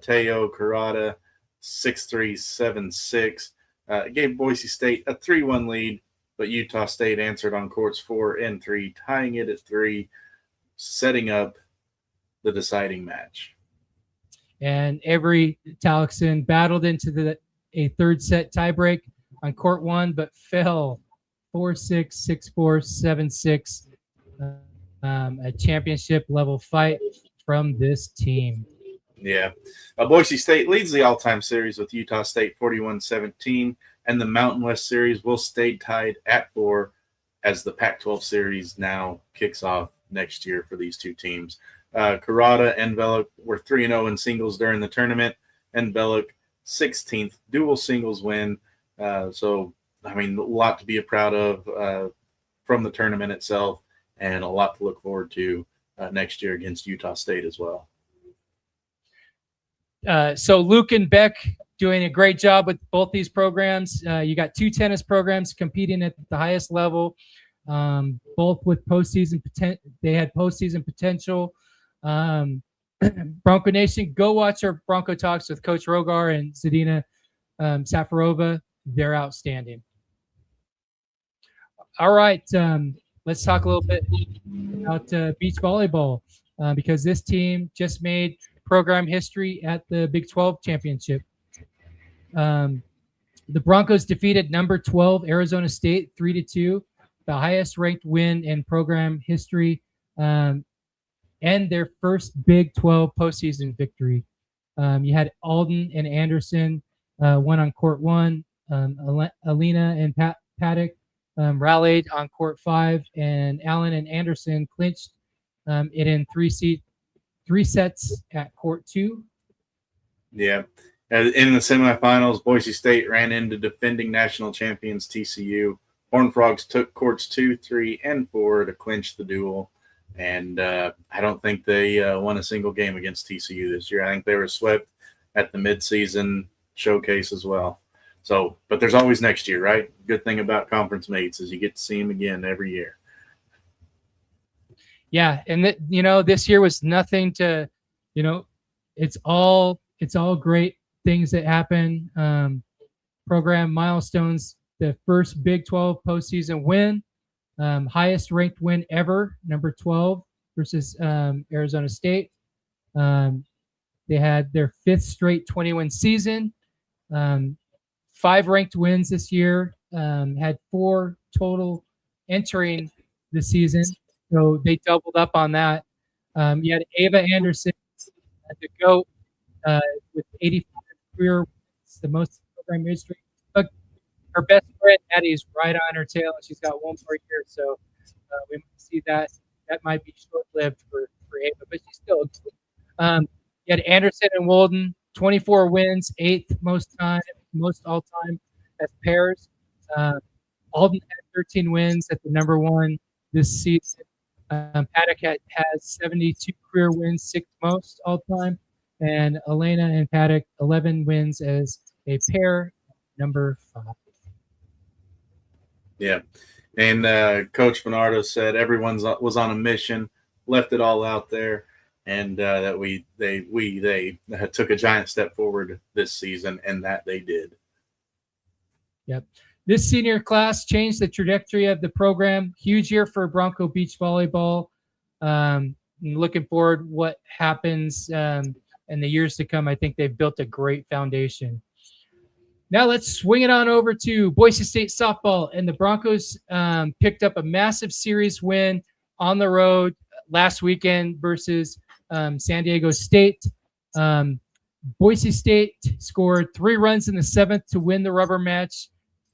Teo Kurata, 6-3, 7-6. Gave Boise State a 3-1 lead, but Utah State answered on courts 4 and 3, tying it at 3, setting up the deciding match. And Avery Talixon battled into a third set tiebreak on court 1, but fell 4-6, 6-4, 7-6. A championship level fight from this team. Yeah. Boise State leads the all-time series with Utah State 41-17, and the Mountain West series will stay tied at 4 as the Pac-12 series now kicks off next year for these two teams. Kurata and Bellick were 3-0 in singles during the tournament, and Bellick 16th dual singles win. So, I mean, a lot to be proud of from the tournament itself, and a lot to look forward to next year against Utah State as well. So Luke and Beck doing a great job with both these programs. You got 2 tennis programs competing at the highest level, both with postseason potential. They had postseason potential. Bronco Nation, go watch our Bronco Talks with Coach Rogar and Zadina Safarova. They're outstanding. All right, let's talk a little bit about beach volleyball because this team just made program history at the Big 12 championship. The Broncos defeated number 12 Arizona State 3-2, the highest ranked win in program history, and their first Big 12 postseason victory. You had Alden and Anderson won on court 1. Alina and Paddock rallied on court 5, and Allen and Anderson clinched it in 3 sets at court 2. Yeah. In the semifinals, Boise State ran into defending national champions TCU. Horned Frogs took courts 2, 3, and 4 to clinch the duel. And I don't think they won a single game against TCU this year. I think they were swept at the midseason showcase as well. So, but there's always next year, right? Good thing about conference mates is you get to see them again every year. Yeah, and this year was nothing to, it's all great things that happen. Program milestones: the first Big 12 postseason win, highest ranked win ever, number 12 versus Arizona State. They had their 5th straight 20-win season. 5 ranked wins this year. Had 4 total entering the season. So they doubled up on that. You had Ava Anderson, the GOAT, with 85 career wins, the most in program history. But her best friend, Addie's right on her tail, and she's got 1 more year. So we might see that. That might be short-lived for Ava, but she's still good. You had Anderson and Walden, 24 wins, 8th most all-time as pairs. Alden had 13 wins at the number 1 this season. Paddock has 72 career wins, 6th most all-time. And Elena and Paddock, 11 wins as a pair, number 5. Yeah. And Coach Bernardo said everyone was on a mission, left it all out there, and that they took a giant step forward this season, and that they did. Yep. This senior class changed the trajectory of the program. Huge year for Bronco Beach Volleyball. Looking forward what happens in the years to come. I think they've built a great foundation. Now let's swing it on over to Boise State softball. And the Broncos picked up a massive series win on the road last weekend versus San Diego State. Boise State scored 3 runs in the 7th to win the rubber match,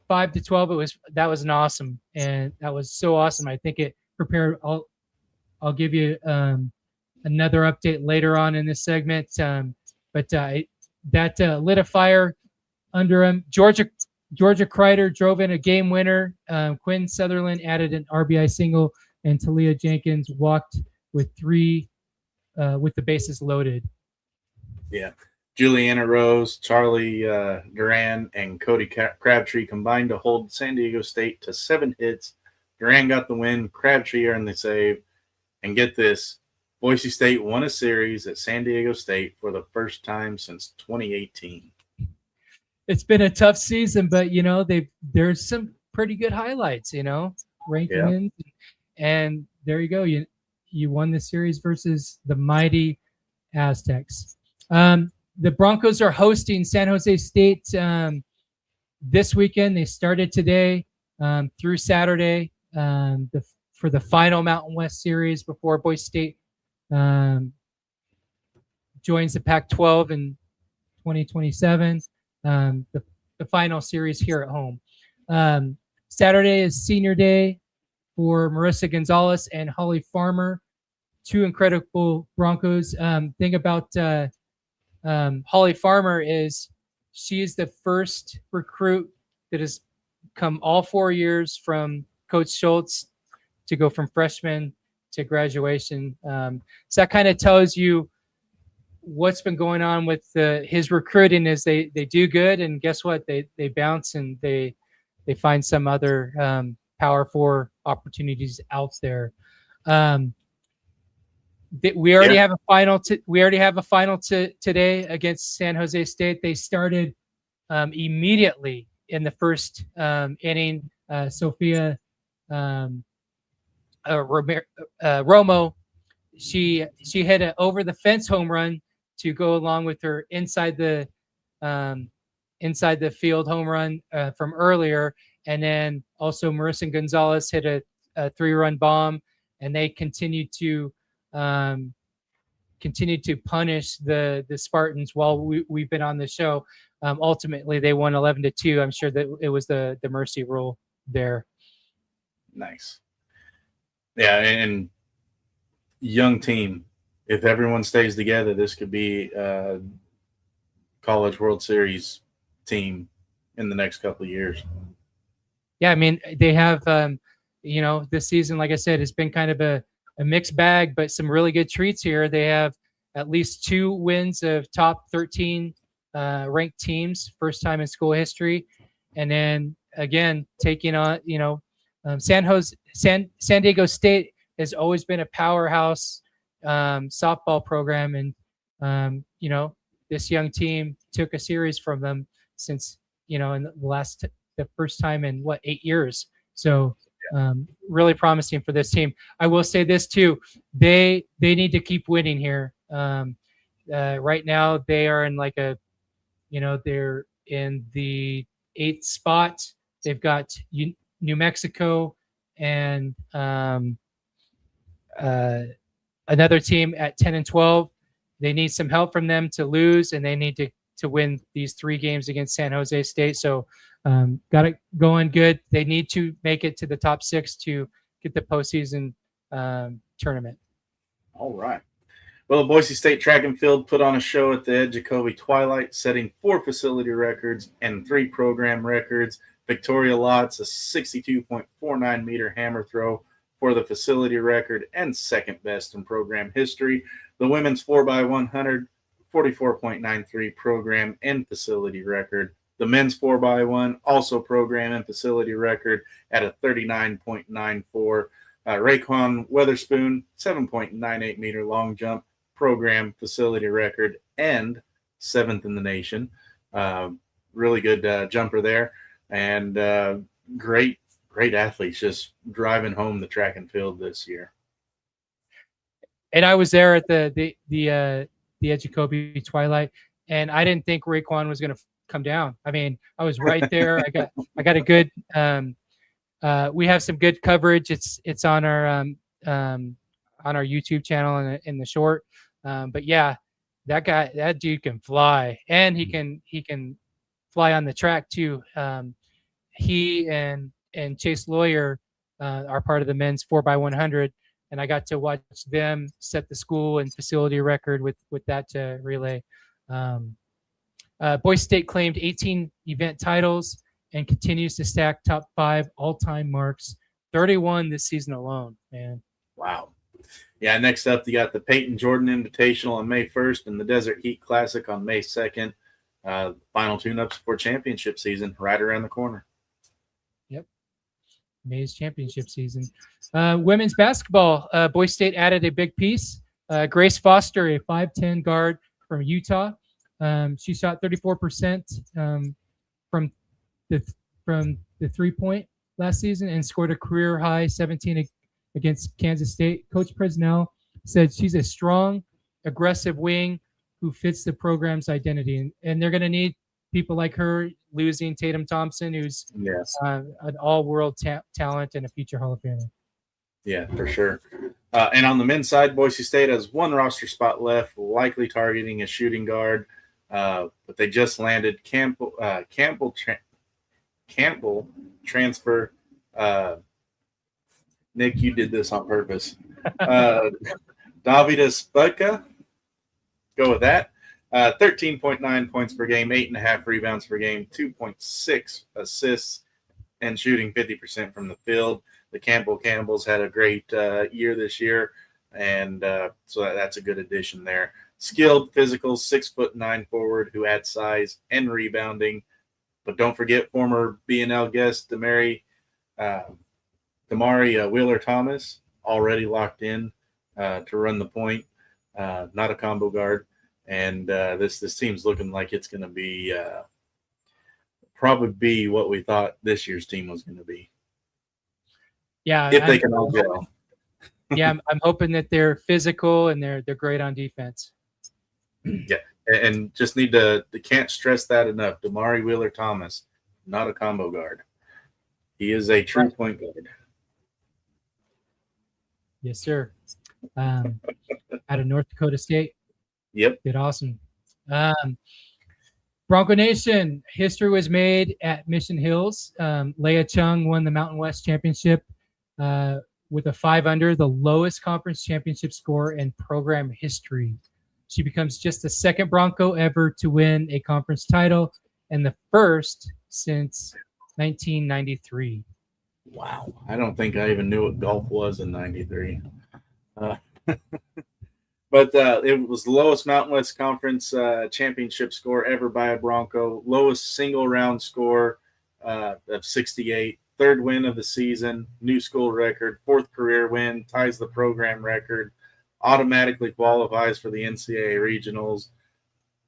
5-12. That was awesome, and that was so awesome. I think it prepared. I'll give you another update later on in this segment, but that lit a fire under him. Georgia Kreider drove in a game winner. Quinn Sutherland added an RBI single, and Talia Jenkins walked with 3 with the bases loaded. Yeah. Juliana Rose, Charlie Duran, and Cody Crabtree combined to hold San Diego State to 7 hits. Duran got the win. Crabtree earned the save. And get this, Boise State won a series at San Diego State for the first time since 2018. It's been a tough season, but there's some pretty good highlights. Ranked wins, and there you go. You won the series versus the mighty Aztecs. The Broncos are hosting San Jose State this weekend. They started today through Saturday for the final Mountain West series before Boise State joins the Pac-12 in 2027. The final series here at home. Saturday is senior day for Marissa Gonzalez and Holly Farmer, 2 incredible Broncos. Thing about Holly Farmer is she's the first recruit that has come all 4 years from Coach Schultz to go from freshman to graduation. So that kind of tells you what's been going on with his recruiting is they do good, and guess what? They bounce and they find some other Power 4 opportunities out there. We already have a final. We already have a final today against San Jose State. They started immediately in the first inning. Sophia Romo, she hit an over the fence home run to go along with her inside the field home run from earlier, and then also Marissa Gonzalez hit a 3-run bomb, and they continued to punish the Spartans while we've been on the show. Ultimately, they won 11-2. I'm sure that it was the mercy rule there. Nice. Yeah, and young team. If everyone stays together, this could be a College World Series team in the next couple of years. Yeah, I mean, they have, this season, like I said, it's been kind of a mixed bag, but some really good treats here. They have at least 2 wins of top 13 ranked teams, first time in school history. And then again, taking on, San Diego State has always been a powerhouse softball program. And, this young team took a series from them since, in the first time in 8 years. So really promising for this team. I will say this too. They need to keep winning here. Right now they are in they're in the 8th spot. They've got New Mexico and another team at 10 and 12. They need some help from them to lose, and they need to win these 3 games against San Jose State. So got it going good. They need to make it to the top 6 to get the postseason tournament. All right. Well, Boise State track and field put on a show at the Ed Jacoby Twilight, setting 4 facility records and 3 program records. Victoria Lotz, a 62.49 meter hammer throw for the facility record and second best in program history. The women's 4x100, 44.93 program and facility record. The men's 4x1, also program and facility record at a 39.94. Raekwon Weatherspoon, 7.98 meter long jump, program facility record and 7th in the nation. Really good jumper there, and great athletes just driving home the track and field this year. And I was there at the Ed Jacoby Twilight, and I didn't think Raekwon was going to come down. I mean, I was right there. I got a good. We have some good coverage. It's on our YouTube channel in the short. But yeah, that dude can fly, and he can fly on the track too. He and Chase Lawyer are part of the men's 4x100, and I got to watch them set the school and facility record with that relay. Boise State claimed 18 event titles and continues to stack top 5 all-time marks, 31 this season alone. Man, wow. Yeah, next up, you got the Peyton Jordan Invitational on May 1st and the Desert Heat Classic on May 2nd. Final tune-ups for championship season right around the corner. Yep. May's championship season. Women's basketball, Boise State added a big piece. Grace Foster, a 5'10 guard from Utah. She shot 34% from the 3-point last season and scored a career high 17 against Kansas State. Coach Presnell said she's a strong, aggressive wing who fits the program's identity, and they're going to need people like her. Losing Tatum Thompson, who's an all-world talent and a future Hall of Famer. Yeah, for sure. And on the men's side, Boise State has 1 roster spot left, likely targeting a shooting guard. But they just landed Campbell transfer. Nick, you did this on purpose. Davida Spudka, go with that. 13.9 points per game, 8.5 rebounds per game, 2.6 assists, and shooting 50% from the field. The Campbells had a great year this year, and so that's a good addition there. skilled, physical, 6'9" forward who had size and rebounding. But don't forget former BNL guest Damari Wheeler-Thomas, already locked in to run the point, not a combo guard. And this team's looking like it's going to be probably be what we thought this year's team was going to be. Yeah, if they can all gel. Yeah, I'm hoping that they're physical and they're great on defense. Yeah, and just can't stress that enough. Damari Wheeler-Thomas, not a combo guard. He is a true point guard. Yes, sir. Out of North Dakota State. Yep. Did awesome. Bronco Nation, history was made at Mission Hills. Leah Chung won the Mountain West Championship with a 5 under, the lowest conference championship score in program history. She becomes just the second Bronco ever to win a conference title and the first since 1993. Wow. I don't think I even knew what golf was in 93. But it was the lowest Mountain West Conference championship score ever by a Bronco, lowest single-round score of 68, third win of the season, new school record, fourth career win, ties the program record, automatically qualifies for the NCAA regionals,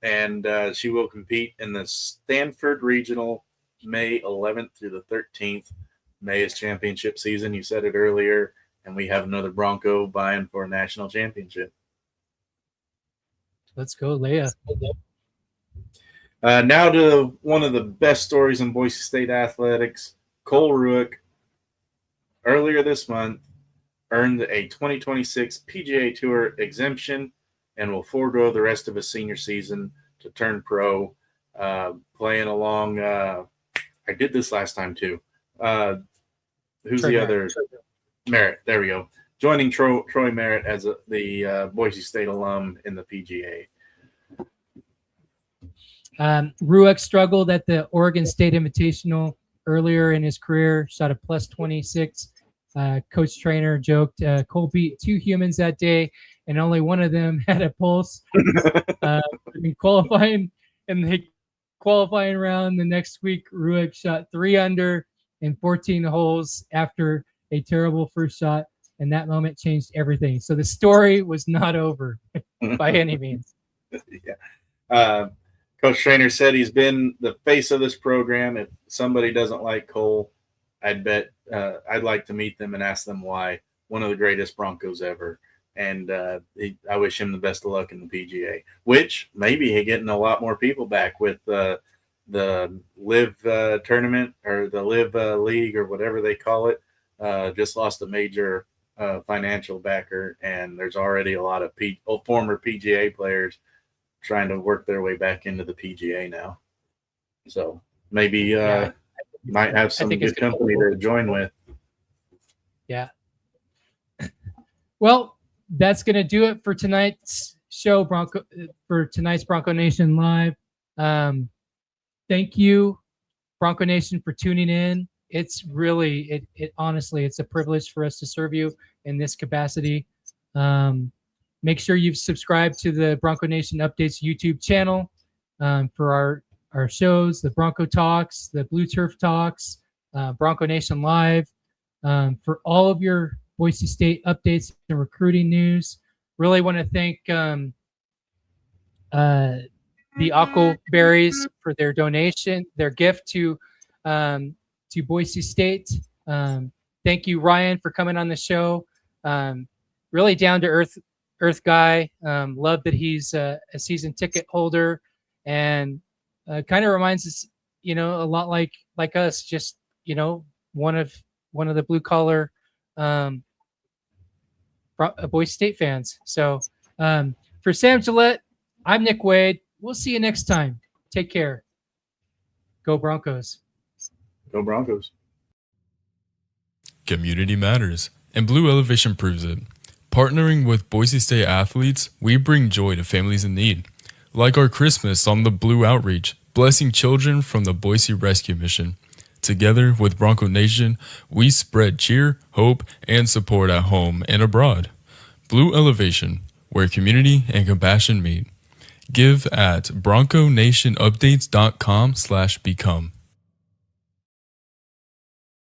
and she will compete in the Stanford Regional May 11th through the 13th. May is championship season. You said it earlier, and we have another Bronco vying for a national championship. Let's go, Leah. Now to one of the best stories in Boise State athletics. Cole Ruick, earlier this month, earned a 2026 PGA Tour exemption and will forego the rest of his senior season to turn pro, playing along. I did this last time too. Who's the other? Merritt. There we go. Joining Troy Merritt as the Boise State alum in the PGA. Ruick struggled at the Oregon State Invitational earlier in his career, shot a plus 26. Coach trainer joked, Cole beat 2 humans that day, and only one of them had a pulse. In qualifying round the next week, Ruick shot 3 under in 14 holes after a terrible first shot, and that moment changed everything. So the story was not over by any means. Yeah. Coach Trainer said he's been the face of this program. If somebody doesn't like Cole, I'd bet I'd like to meet them and ask them why. One of the greatest Broncos ever. And I wish him the best of luck in the PGA, which maybe he's getting a lot more people back with the Live tournament or the Live League or whatever they call it. Just lost a major financial backer, and there's already a lot of former PGA players trying to work their way back into the PGA now. So maybe might have some good company to join with. Yeah. Well, that's going to do it for tonight's show, for tonight's Bronco Nation Live. Thank you, Bronco Nation, for tuning in. It's really, honestly, it's a privilege for us to serve you in this capacity. Make sure you've subscribed to the Bronco Nation Updates YouTube channel for our shows, the Bronco Talks, the Blue Turf Talks, Bronco Nation Live, for all of your Boise State updates and recruiting news. Really want to thank the Huckleberries for their donation, their gift to Boise State. Thank you, Ryan, for coming on the show. Really down to earth guy. Love that he's a season ticket holder, and kind of reminds us, a lot like us, just one of the blue collar Boise State fans. So for Sam Gillette, I'm Nick Wade. We'll see you next time. Take care. Go Broncos. Go Broncos. Community matters, and Blue Elevation proves it. Partnering with Boise State athletes, we bring joy to families in need. Like our Christmas on the Blue Outreach, blessing children from the Boise Rescue Mission. Together with Bronco Nation, we spread cheer, hope, and support at home and abroad. Blue Elevation, where community and compassion meet. Give at bronconationupdates.com/become.